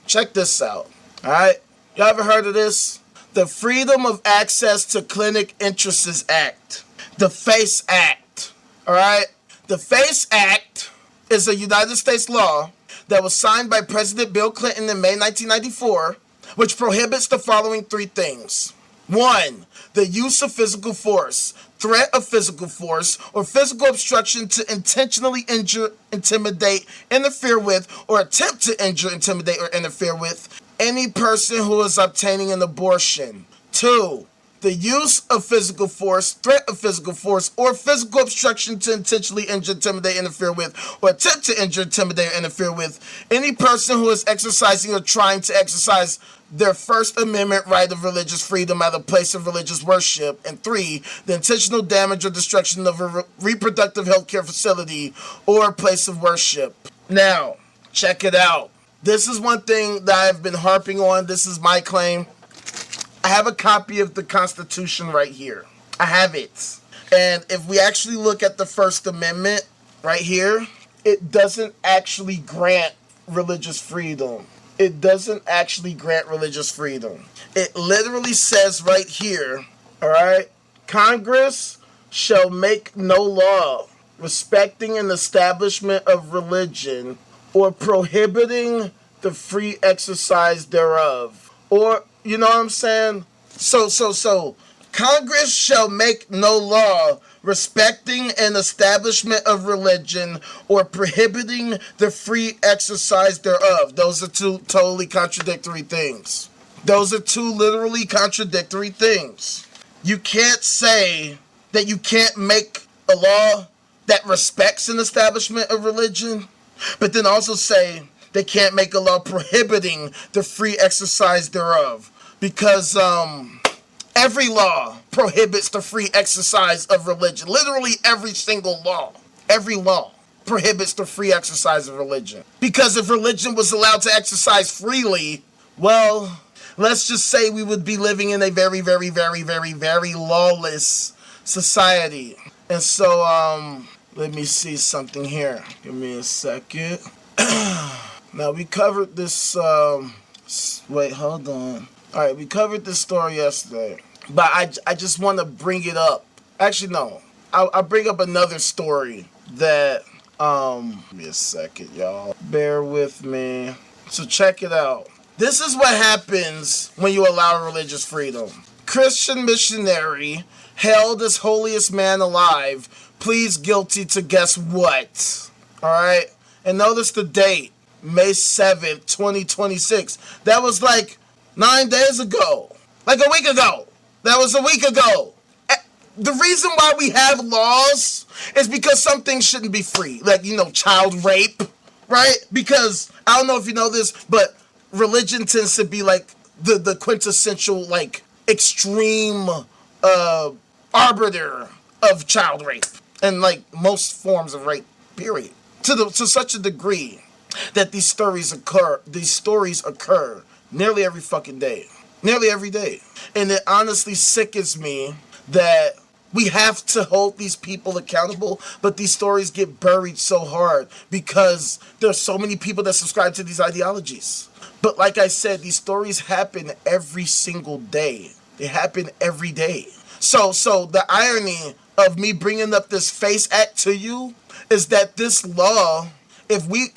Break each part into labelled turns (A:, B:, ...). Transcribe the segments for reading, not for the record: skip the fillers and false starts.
A: Check this out. All right? Y'all ever heard of this? The Freedom of Access to Clinic Interests Act. The FACE Act. All right? The FACE Act is a United States law that was signed by President Bill Clinton in May 1994, which prohibits the following three things. 1. The use of physical force, threat of physical force, or physical obstruction to intentionally injure, intimidate, interfere with, or attempt to injure, intimidate, or interfere with any person who is obtaining an abortion. 2. The use of physical force, threat of physical force, or physical obstruction to intentionally injure, intimidate, interfere with, or attempt to injure, intimidate, or interfere with any person who is exercising or trying to exercise their First Amendment right of religious freedom at a place of religious worship. And 3, the intentional damage or destruction of a reproductive health care facility or place of worship. Now, check it out. This is one thing that I've been harping on. This is my claim. I have a copy of the Constitution right here. I have it. And if we actually look at the First Amendment right here, it doesn't actually grant religious freedom. It doesn't actually grant religious freedom. It literally says right here, all right, Congress shall make no law respecting an establishment of religion or prohibiting the free exercise thereof. Or, you know what I'm saying? So, Congress shall make no law respecting an establishment of religion or prohibiting the free exercise thereof. Those are two totally contradictory things. Those are two literally contradictory things. You can't say that you can't make a law that respects an establishment of religion, but then also say they can't make a law prohibiting the free exercise thereof. Because every law prohibits the free exercise of religion. Literally every single law. Every law prohibits the free exercise of religion. Because if religion was allowed to exercise freely, well, let's just say we would be living in a very, very, very, very, very lawless society. And so, let me see something here. Give me a second. Now, we covered this, wait, hold on. All right, we covered this story yesterday, but I just want to bring it up. Actually, no. I'll bring up another story that, give me a second, y'all. Bear with me. So check it out. This is what happens when you allow religious freedom. Christian missionary held as holiest man alive pleads guilty to guess what? All right? And notice the date, May 7th, 2026. That was like 9 days ago. Like a week ago. That was a week ago. The reason why we have laws is because some things shouldn't be free. Like, you know, child rape, right? Because, I don't know if you know this, but religion tends to be like the quintessential, like, extreme arbiter of child rape. And, like, most forms of rape, period. To such a degree that these stories occur nearly every fucking day. Nearly every day. And it honestly sickens me that we have to hold these people accountable, but these stories get buried so hard because there's so many people that subscribe to these ideologies. But like I said, these stories happen every single day. They happen every day. So the irony of me bringing up this FACE Act to you is that this law, if we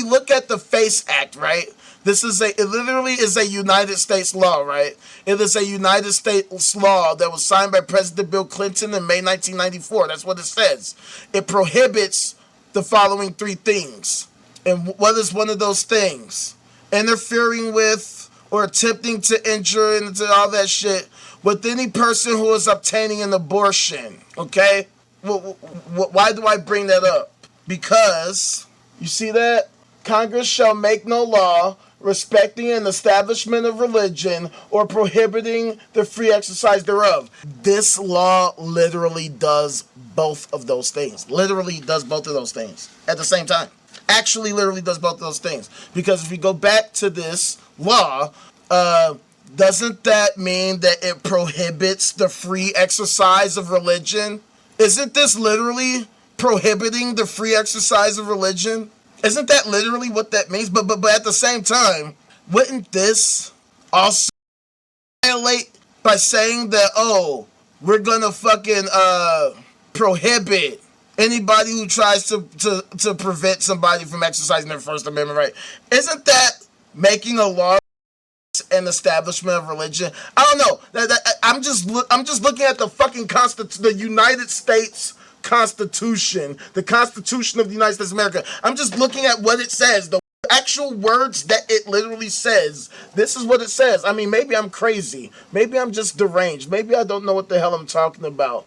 A: look at the FACE Act, right? It literally is a United States law, right? It is a United States law that was signed by President Bill Clinton in May 1994. That's what it says. It prohibits the following three things. And what is one of those things? Interfering with or attempting to injure and all that shit with any person who is obtaining an abortion, okay? Why do I bring that up? Because, you see that? Congress shall make no law respecting an establishment of religion or prohibiting the free exercise thereof. This law literally does both of those things. Literally does both of those things at the same time. Actually literally does both of those things. Because if we go back to this law, doesn't that mean that it prohibits the free exercise of religion? Isn't this literally prohibiting the free exercise of religion? Isn't that literally what that means? But at the same time, wouldn't this also violate by saying that, oh, we're gonna fucking prohibit anybody who tries to prevent somebody from exercising their First Amendment right? Isn't that making a law an establishment of religion? I don't know. I'm just looking at the fucking the United States Constitution, the Constitution of the United States of America. I'm just looking at what it says, the actual words that it literally says. This is what it says. I mean, maybe I'm crazy. Maybe I'm just deranged. Maybe I don't know what the hell I'm talking about.